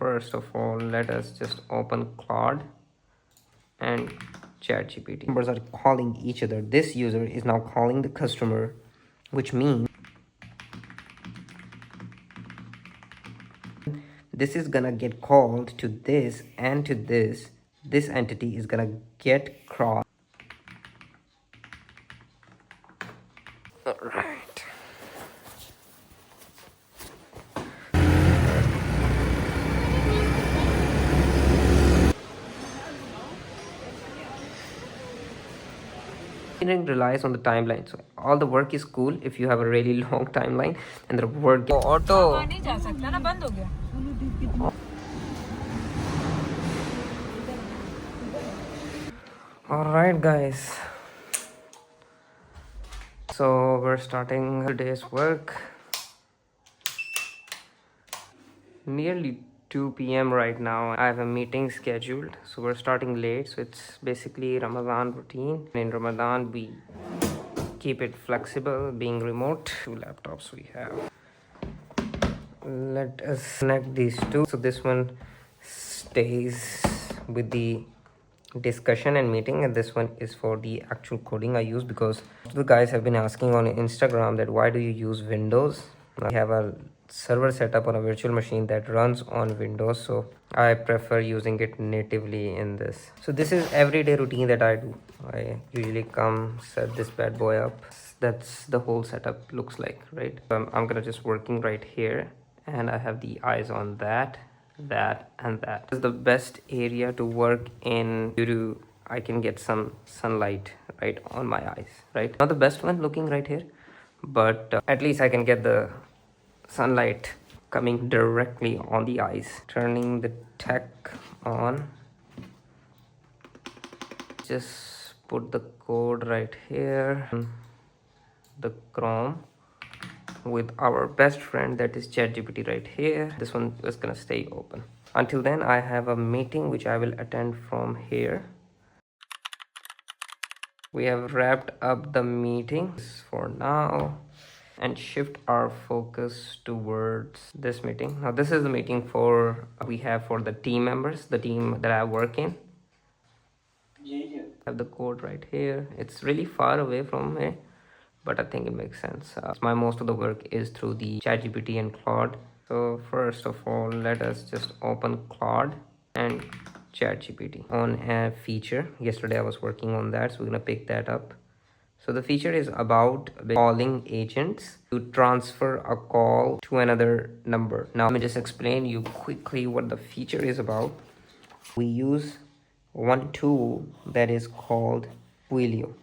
first of all, let us just open Claude and ChatGPT. Numbers are calling each other. This user is now calling the customer, which means this is gonna get called to this and to this. This entity is gonna get crossed. All right. Engineering relies on the timeline, so all the work is cool if you have a really long timeline and the work auto नहीं जा सकता ना, बंद हो गया. All right guys, so we're starting today's work. Nearly 2 p.m. right now. I have a meeting scheduled, so we're starting late. So it's basically Ramadan routine. In Ramadan, we keep it flexible, being remote. 2 laptops we have. Let us connect these two. So this one stays with the discussion and meeting, and this one is for the actual coding I use, because the guys have been asking on Instagram that why do you use Windows. I have a server setup on a virtual machine that runs on Windows, so I prefer using it natively in this. So this is everyday routine that I do. I usually come set this bad boy up. That's the whole setup looks like, right? I'm gonna just working right here, and I have the eyes on that and that. This is the best area to work in due to I can get some sunlight right on my eyes, right? Not the best one looking right here, but at least I can get the sunlight coming directly on the eyes. Turning the tech on, just put the code right here, the Chrome with our best friend, that is ChatGPT right here. This one is gonna stay open. Until then, I have a meeting which I will attend from here. We have wrapped up the meeting for now and shift our focus towards this meeting. Now this is the meeting for we have for the team members, the team that I work in. I have the code right here. It's really far away from me, but I think it makes sense. My most of the work is through the ChatGPT and Claude. So first of all, let us just open Claude and ChatGPT on a feature. Yesterday I was working on that, so we're gonna pick that up. So the feature is about calling agents to transfer a call to another number. Now let me just explain you quickly what the feature is about. We use one tool that is called Twilio.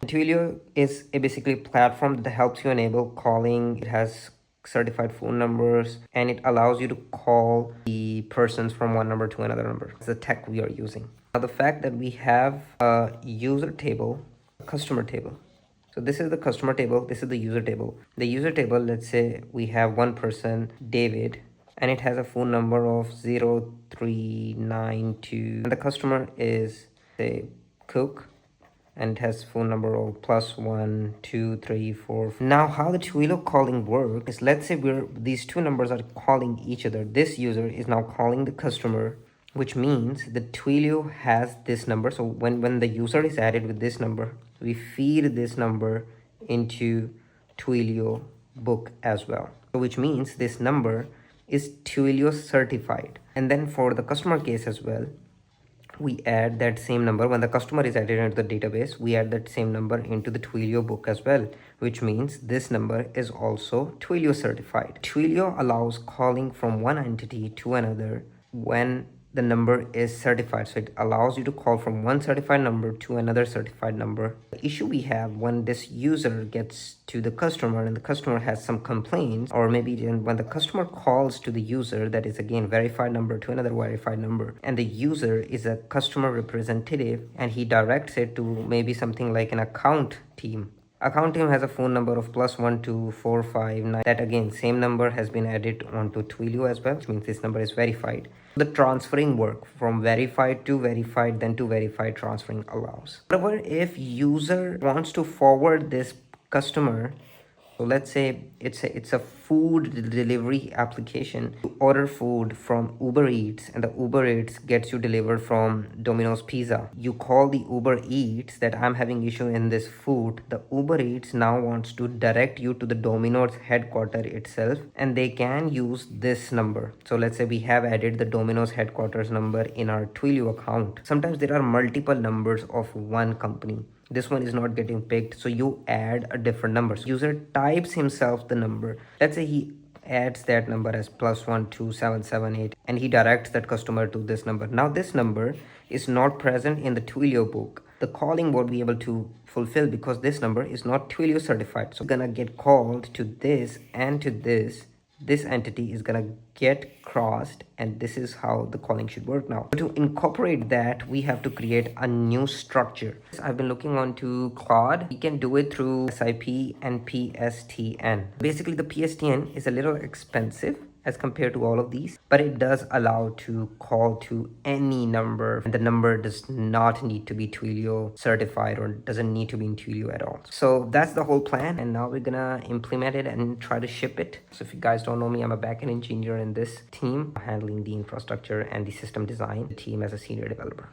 Twilio is a basically platform that helps you enable calling. It has certified phone numbers, and it allows you to call the persons from one number to another number. It's the tech we are using. Now the fact that we have a user table, a customer table. So this is the customer table, this is the user table. The user table, let's say we have one person, David, and it has a phone number of 0392. And the customer is, say, Cook, and it has phone number of +1 2 3 4. Now how the Twilio calling works is, let's say these two numbers are calling each other. This user is now calling the customer, which means the Twilio has this number. So when the user is added with this number, we feed this number into Twilio book as well, which means this number is Twilio certified. And then for the customer case as well, we add that same number. When the customer is added into the database, we add that same number into the Twilio book as well, which means this number is also Twilio certified. Twilio allows calling from one entity to another when the number is certified. So it allows you to call from one certified number to another certified number. The issue we have when this user gets to the customer and the customer has some complaints, or maybe when the customer calls to the user, that is again verified number to another verified number, and the user is a customer representative and he directs it to maybe something like an account team. Account team has a phone number of +1 2 4 5 9. That again, same number has been added onto Twilio as well, which means this number is verified. The transferring work from verified to verified, then to verified transferring allows. However, if user wants to forward this customer So let's say it's a food delivery application. You order food from Uber Eats and the Uber Eats gets you delivered from Domino's Pizza. You call the Uber Eats that I'm having issue in this food. The Uber Eats now wants to direct you to the Domino's headquarter itself, and they can use this number. So let's say we have added the Domino's headquarters number in our Twilio account. Sometimes there are multiple numbers of one company. This one is not getting picked, so you add a different number. So user types himself the number. Let's say he adds that number as +12778 and he directs that customer to this number. Now this number is not present in the Twilio book. The calling won't be able to fulfill because this number is not Twilio certified. So gonna get called to this and to this entity is gonna get crossed, and this is how the calling should work. Now to incorporate that, we have to create a new structure. I've been looking onto Claude. We can do it through SIP and PSTN. Basically the PSTN is a little expensive as compared to all of these, but it does allow to call to any number, and the number does not need to be Twilio certified or doesn't need to be in Twilio at all. So that's the whole plan, and now we're gonna implement it and try to ship it. So if you guys don't know me, I'm a backend engineer in this team, handling the infrastructure and the system design, the team as a senior developer.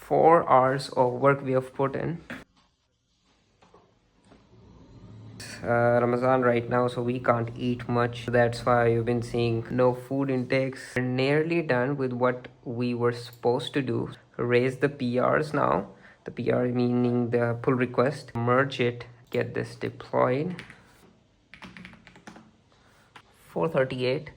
.4 hours of work we have put in. Ramadan right now, so we can't eat much. That's why you've been seeing no food intakes. We're nearly done with what we were supposed to do. Raise the PRs now. The PR meaning the pull request. Merge it, get this deployed. 438.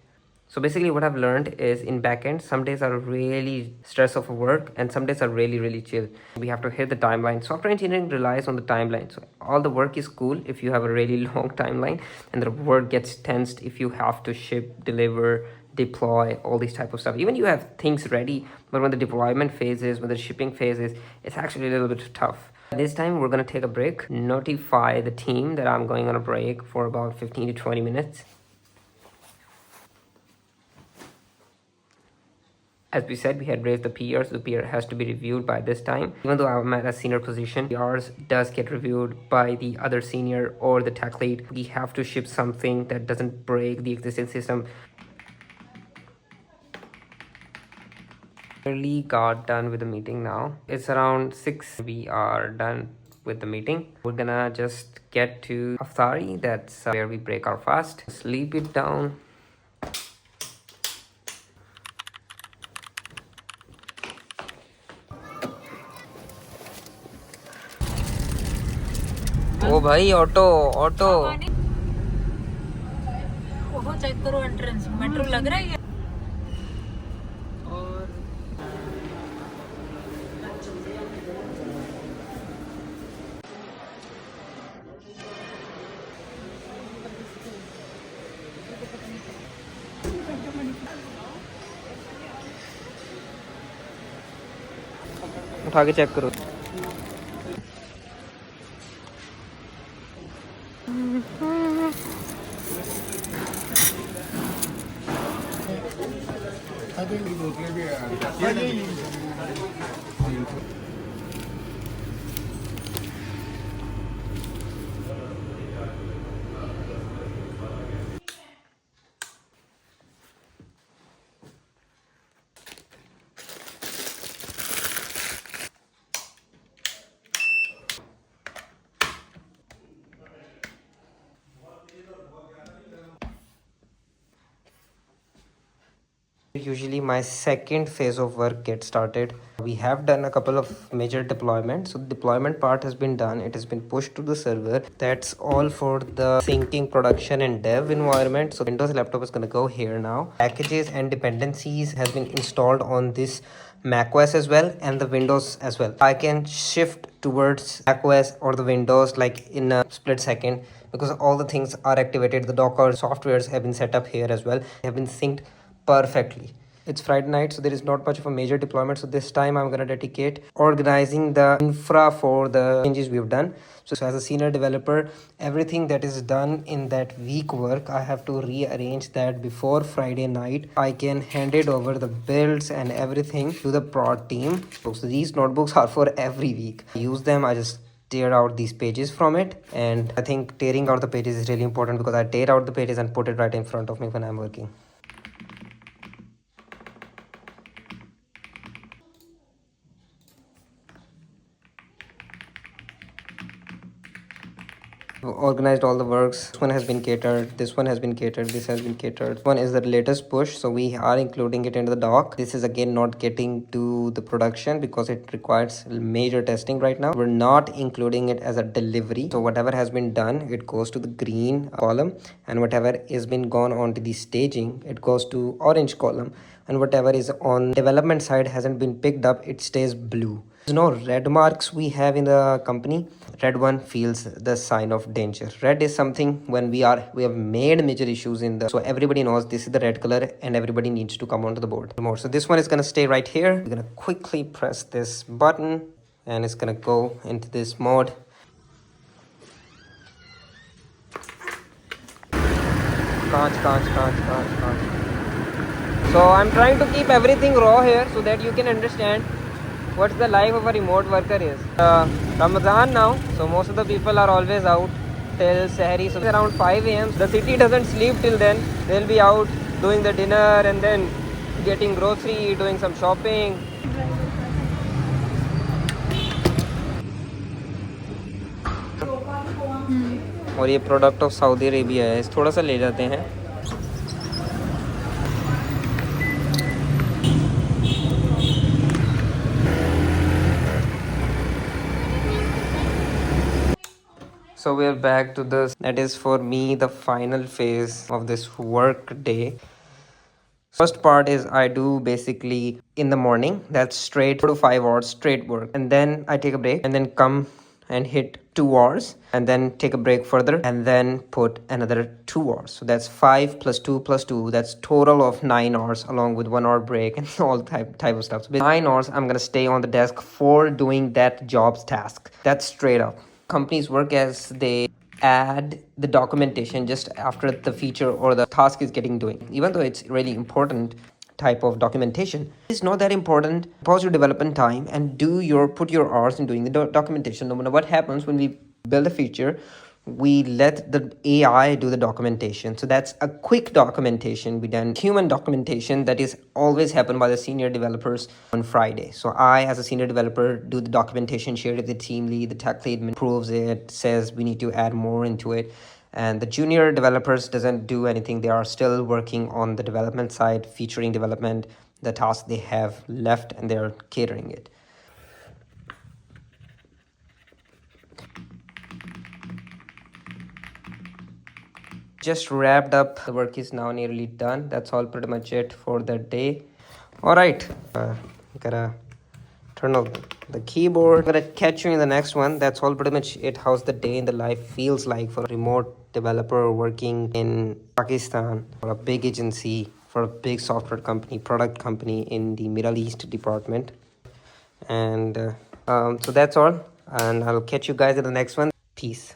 So basically what I've learned is in backend, some days are really stress of work and some days are really chill. We have to hit the timeline. Software engineering relies on the timeline. So all the work is cool if you have a really long timeline, and the work gets tensed if you have to ship, deliver, deploy, all these type of stuff. Even you have things ready, but when the deployment phase is, when the shipping phase is, it's actually a little bit tough. This time we're going to take a break, notify the team that I'm going on a break for about 15 to 20 minutes. As we said, we had raised the PR, so the PR has to be reviewed by this time. Even though I'm at a senior position, PRs does get reviewed by the other senior or the tech lead. We have to ship something that doesn't break the existing system. Nearly got done with the meeting now. It's around 6. We are done with the meeting. We're gonna just get to Aftari. That's where we break our fast. Sleep it down. ओ भाई auto auto वो check करो entrance metro लग रहा है और उठा के check करो Usually my second phase of work gets started. We have done a couple of major deployments. So the deployment part has been done. It has been pushed to the server. That's all for the syncing production and dev environment. So Windows laptop is going to go here now. Packages and dependencies has been installed on this macOS as well and the Windows as well. I can shift towards macOS or the Windows like in a split second because all the things are activated. The Docker softwares have been set up here as well. They have been synced perfectly. It's Friday night, so there is not much of a major deployment. So this time I'm gonna dedicate organizing the infra for the changes we've done. So as a senior developer, everything that is done in that week work, I have to rearrange that before Friday night. I can hand it over the builds and everything to the prod team. So these notebooks are for every week. I use them, I just tear out these pages from it, and I think tearing out the pages is really important because I tear out the pages and put it right in front of me when I'm working. Organized all the works. This one has been catered, this one has been catered, this has been catered. One is the latest push, so we are including it into the doc. This is again not getting to the production because it requires major testing right now. We're not including it as a delivery, so whatever has been done, it goes to the green column, and whatever is been gone on to the staging, it goes to orange column, and whatever is on development side hasn't been picked up, it stays blue. There's no red marks we have in the company. Red one feels the sign of danger. Red is something when we have made major issues in the, so everybody knows this is the red color and everybody needs to come onto the board more. So this one is going to stay right here. We're going to quickly press this button and it's going to go into this mode. Can't. So I'm trying to keep everything raw here so that you can understand what the life of a remote worker is. Ramadan now, so most of the people are always out till Sahri. So around 5 a.m. The city doesn't sleep till then. They'll be out doing the dinner and then getting grocery, doing some shopping. और ये product of Saudi Arabia है, इस थोड़ा सा ले जाते हैं. So we're back to this. That is for me the final phase of this work day. First part is I do basically in the morning, that's straight 4 to 5 hours straight work, and then I take a break and then come and hit 2 hours and then take a break further and then put another 2 hours. So that's 5 plus 2 plus 2, that's total of 9 hours along with 1 hour break and all type of stuff. So with 9 hours I'm gonna stay on the desk for doing that job's task. That's straight up. Companies work as they add the documentation just after the feature or the task is getting doing. Even though it's really important type of documentation, it's not that important. Pause your development time and put your hours in doing the documentation. No matter what happens when we build a feature, we let the AI do the documentation. So that's a quick documentation. We done human documentation that is always happen by the senior developers on Friday. So I, as a senior developer, do the documentation, share it with the team lead, the tech lead approves it, says we need to add more into it. And the junior developers doesn't do anything. They are still working on the development side, featuring development, the task they have left, and they're catering it. Just wrapped up. The work is now nearly done. That's all pretty much it for the day. All right, gotta turn off the keyboard. I'm gonna catch you in the next one. That's all pretty much it. How's the day in the life feels like for a remote developer working in Pakistan for a big agency, for a big software company, product company in the Middle East department. And so that's all, and I'll catch you guys in the next one. Peace.